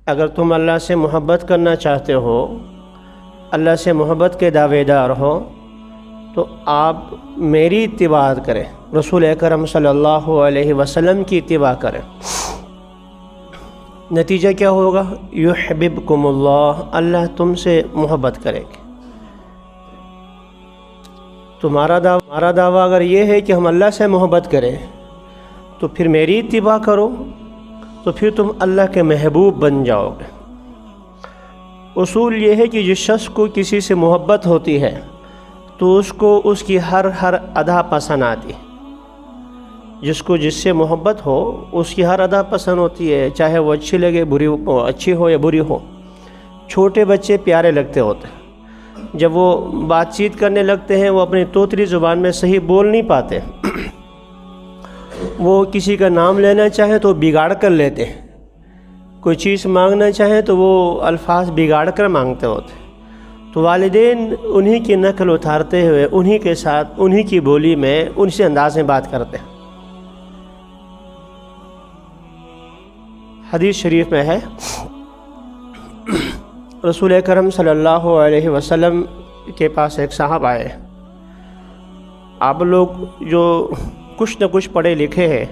اگر تم اللہ سے محبت کرنا چاہتے ہو، اللہ سے محبت کے دعوے دار ہو، تو آپ میری اتباع کریں، رسول اکرم صلی اللہ علیہ وسلم کی اتباع کریں۔ نتیجہ کیا ہوگا؟ یحببکم اللہ، اللہ تم سے محبت کرے گی۔ تمہارا دعویٰ اگر یہ ہے کہ ہم اللہ سے محبت کریں تو پھر میری اتباع کرو، تو پھر تم اللہ کے محبوب بن جاؤ گے۔ اصول یہ ہے کہ جس شخص کو کسی سے محبت ہوتی ہے تو اس کو اس کی ہر ادا پسند آتی ہے۔ جس سے محبت ہو اس کی ہر ادا پسند ہوتی ہے، چاہے وہ اچھی لگے اچھی ہو یا بری ہو۔ چھوٹے بچے پیارے لگتے ہوتے ہیں، جب وہ بات چیت کرنے لگتے ہیں وہ اپنی توتلی زبان میں صحیح بول نہیں پاتے، وہ کسی کا نام لینا چاہیں تو بگاڑ کر لیتے ہیں، کوئی چیز مانگنا چاہیں تو وہ الفاظ بگاڑ کر مانگتے ہوتے ہیں۔ تو والدین انہی کی نقل اتارتے ہوئے انہی کے ساتھ انہی کی بولی میں ان سے انداز میں بات کرتے ہیں۔ حدیث شریف میں ہے، رسول اکرم صلی اللہ علیہ وسلم کے پاس ایک صاحب آئے۔ آپ لوگ جو کچھ نہ کچھ پڑھے لکھے ہیں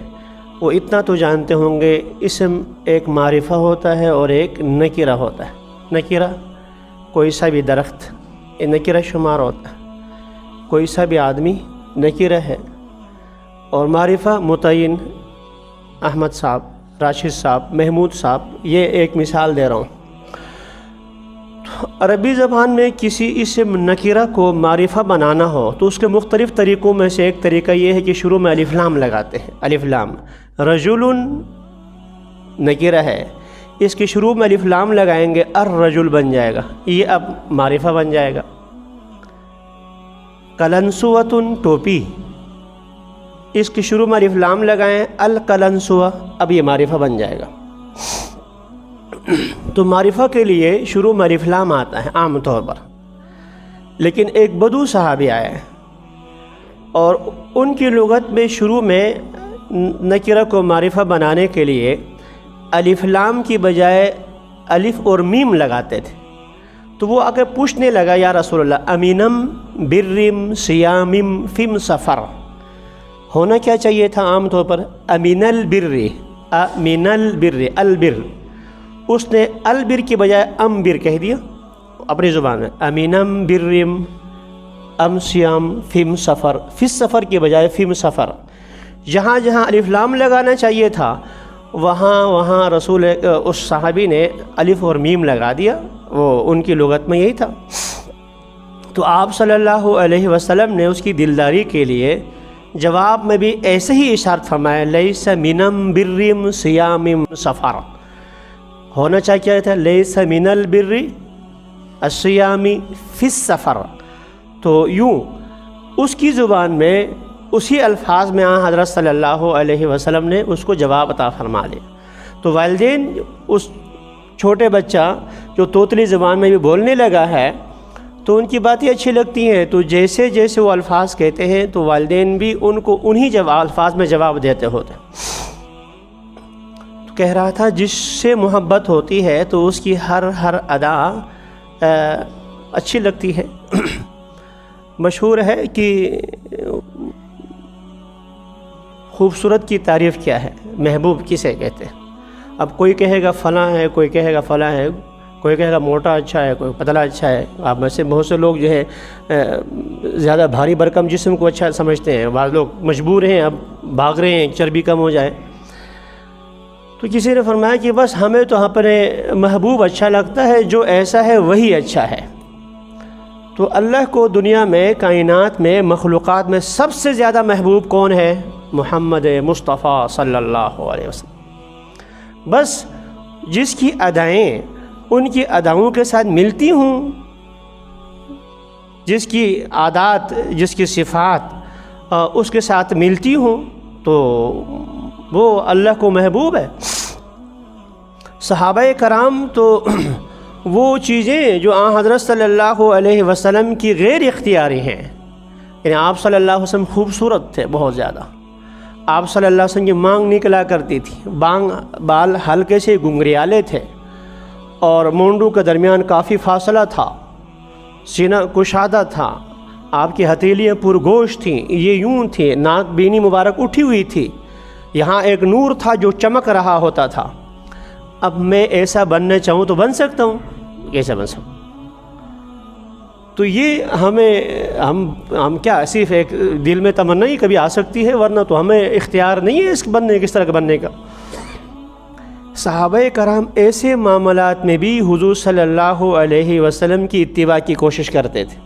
وہ اتنا تو جانتے ہوں گے، اسم ایک معرفہ ہوتا ہے اور ایک نکرہ ہوتا ہے۔ نکرہ کوئی سا بھی درخت یہ نکرہ شمار ہوتا ہے، کوئی سا بھی آدمی نکرہ ہے، اور معرفہ متعین، احمد صاحب، راشد صاحب، محمود صاحب، یہ ایک مثال دے رہا ہوں۔ عربی زبان میں کسی اسم نکرہ کو معرفہ بنانا ہو تو اس کے مختلف طریقوں میں سے ایک طریقہ یہ ہے کہ شروع میں الف لام لگاتے ہیں۔ الف لام، رجل نکرہ ہے، اس کے شروع میں الف لام لگائیں گے، الرجل بن جائے گا، یہ اب معرفہ بن جائے گا۔ قلنسوۃ ٹوپی، اس کے شروع میں الف لام لگائیں، القلنسوہ، اب یہ معرفہ بن جائے گا۔ تو معرفہ کے لیے شروع میں الف لام آتا ہے عام طور پر، لیکن ایک بدو صحابی آئے اور ان کی لغت میں شروع میں نکرہ کو معرفہ بنانے کے لیے الف لام کی بجائے الف اور میم لگاتے تھے۔ تو وہ آ کے پوچھنے لگا، یا رسول اللہ، امینم برم سیامم فم سفر، ہونا کیا چاہیے تھا عام طور پر امین البر، امین البر، البر، اس نے البر کی بجائے امبر کہہ دیا اپنی زبان میں، امینم برم ام سیام فم سفر، فس سفر کی بجائے فم سفر۔ جہاں جہاں الف لام لگانا چاہیے تھا وہاں رسول اس صحابی نے الف اور میم لگا دیا، وہ ان کی لغت میں یہی تھا۔ تو آپ صلی اللہ علیہ وسلم نے اس کی دلداری کے لیے جواب میں بھی ایسے ہی اشارت فرمایا، لیس منم برم سیامم سفر، ہونا چاہیے تھا لیس من البر الصیامی فی السفر۔ تو یوں اس کی زبان میں اسی الفاظ میں حضرت صلی اللہ علیہ وسلم نے اس کو جواب عطا فرما دیا۔ تو والدین اس چھوٹے بچہ جو توتلی زبان میں بھی بولنے لگا ہے تو ان کی باتیں اچھی لگتی ہیں، تو جیسے جیسے وہ الفاظ کہتے ہیں تو والدین بھی ان کو انہی الفاظ میں جواب دیتے ہوتے ہیں۔ تو کہہ رہا تھا جس سے محبت ہوتی ہے تو اس کی ہر ادا اچھی لگتی ہے۔ مشہور ہے کہ خوبصورت کی تعریف کیا ہے، محبوب کسے کہتے ہیں۔ اب کوئی کہے گا فلاں ہے، کوئی کہے گا فلاں ہے، کوئی کہے گا موٹا اچھا ہے، کوئی پتلا اچھا ہے۔ آپ میں سے بہت سے لوگ جو ہے زیادہ بھاری بھرکم جسم کو اچھا سمجھتے ہیں، بعض لوگ مجبور ہیں، اب بھاگ رہے ہیں چربی کم ہو جائے۔ تو کسی نے فرمایا کہ بس ہمیں تو اپنے محبوب اچھا لگتا ہے، جو ایسا ہے وہی اچھا ہے۔ تو اللہ کو دنیا میں، کائنات میں، مخلوقات میں سب سے زیادہ محبوب کون ہے؟ محمد مصطفیٰ صلی اللہ علیہ وسلم۔ بس جس کی ادائیں ان کی اداؤں کے ساتھ ملتی ہوں، جس کی عادات، جس کی صفات اس کے ساتھ ملتی ہوں، تو وہ اللہ کو محبوب ہے۔ صحابہ کرام تو وہ چیزیں جو حضرت صلی اللہ علیہ وسلم کی غیر اختیاری ہیں، یعنی آپ صلی اللہ علیہ وسلم خوبصورت تھے بہت زیادہ، آپ صلی اللہ علیہ وسلم کی مانگ نکلا کرتی تھی، بال ہلکے سے گنگریالے تھے، اور مونڈو کے درمیان کافی فاصلہ تھا، سینہ کشادہ تھا، آپ کی ہتھیلیاں پرگوشت تھیں، یہ یوں تھے، ناک بینی مبارک اٹھی ہوئی تھی، یہاں ایک نور تھا جو چمک رہا ہوتا تھا۔ اب میں ایسا بننا چاہوں تو بن سکتا ہوں، کیسا بن سکتا ہوں؟ تو یہ ہم کیا صرف ایک دل میں تمنا ہی کبھی آ سکتی ہے، ورنہ تو ہمیں اختیار نہیں ہے اس بننے کس طرح بننے کا۔ صحابہ کرام ایسے معاملات میں بھی حضور صلی اللہ علیہ وسلم کی اتباع کی کوشش کرتے تھے۔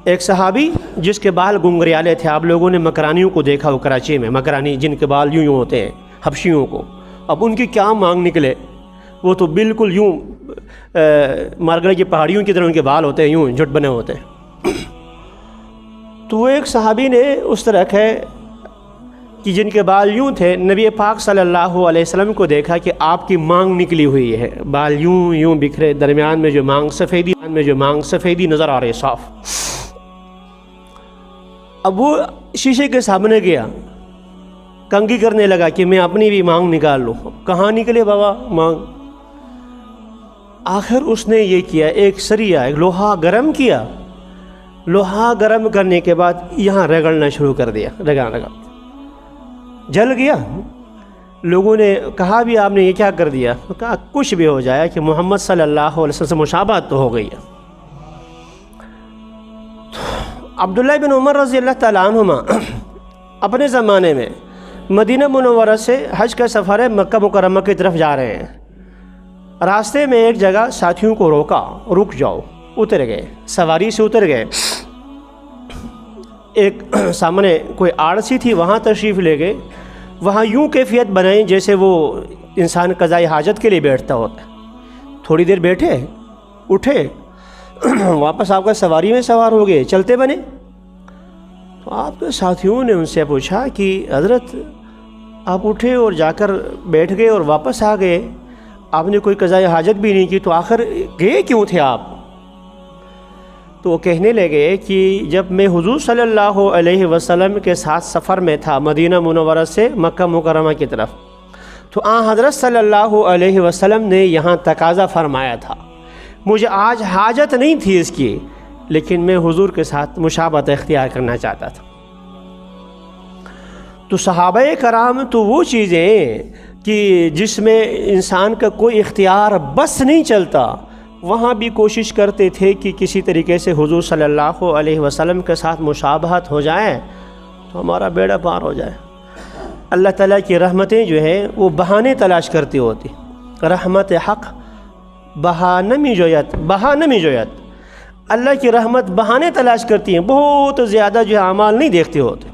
ایک صحابی جس کے بال گنگریالے تھے، آپ لوگوں نے مکرانیوں کو دیکھا ہو کراچی میں، مکرانی جن کے بال یوں ہوتے ہیں، حبشیوں کو، اب ان کی کیا مانگ نکلے، وہ تو بالکل یوں مارگڑ کی پہاڑیوں کی طرح ان کے بال ہوتے ہیں، یوں جھٹ بنے ہوتے ہیں۔ تو وہ ایک صحابی نے اس طرح ہے کہ جن کے بال یوں تھے، نبی پاک صلی اللہ علیہ وسلم کو دیکھا کہ آپ کی مانگ نکلی ہوئی ہے، بال یوں بکھرے، درمیان میں جو مانگ سفیدی نظر آ رہی ہے صاف۔ اب وہ شیشے کے سامنے گیا، کنگھی کرنے لگا کہ میں اپنی بھی مانگ نکال لوں۔ کہاں نکلے بابا مانگ؟ آخر اس نے یہ کیا، ایک سریا، ایک لوہا گرم کیا، لوہا گرم کرنے کے بعد یہاں رگڑنا شروع کر دیا، رگا جل گیا۔ لوگوں نے کہا بھی آپ نے یہ کیا کر دیا؟ کہا کچھ بھی ہو جائے کہ محمد صلی اللہ علیہ وسلم سے مشابہت تو ہو گئی ہے۔ عبداللہ بن عمر رضی اللہ تعالیٰ عنہما اپنے زمانے میں مدینہ منورہ سے حج کا سفر ہے، مکہ مکرمہ کی طرف جا رہے ہیں۔ راستے میں ایک جگہ ساتھیوں کو روکا، رک جاؤ، اتر گئے، سواری سے اتر گئے۔ ایک سامنے کوئی آڑسی تھی، وہاں تشریف لے گئے، وہاں یوں کیفیت بنائی جیسے وہ انسان قضاء حاجت کے لیے بیٹھتا ہوتا ہے۔ تھوڑی دیر بیٹھے، اٹھے، واپس آپ کا سواری میں سوار ہو گئے، چلتے بنے۔ تو آپ کے ساتھیوں نے ان سے پوچھا کہ حضرت آپ اٹھے اور جا کر بیٹھ گئے اور واپس آ گئے، آپ نے کوئی قضاء حاجت بھی نہیں کی، تو آخر گئے کیوں تھے آپ؟ تو وہ کہنے لگے کہ جب میں حضور صلی اللہ علیہ وسلم کے ساتھ سفر میں تھا مدینہ منورہ سے مکہ مکرمہ کی طرف، تو حضرت صلی اللہ علیہ وسلم نے یہاں تقاضا فرمایا تھا، مجھے آج حاجت نہیں تھی اس کی، لیکن میں حضور کے ساتھ مشابہت اختیار کرنا چاہتا تھا۔ تو صحابہ کرام تو وہ چیزیں کہ جس میں انسان کا کوئی اختیار بس نہیں چلتا، وہاں بھی کوشش کرتے تھے کہ کسی طریقے سے حضور صلی اللہ علیہ وسلم کے ساتھ مشابہت ہو جائے تو ہمارا بیڑا پار ہو جائے۔ اللہ تعالیٰ کی رحمتیں جو ہیں وہ بہانے تلاش کرتی ہوتی، رحمت حق بہا نمی جویت، اللہ کی رحمت بہانے تلاش کرتی ہیں، بہت زیادہ جو اعمال نہیں دیکھتے ہوتے۔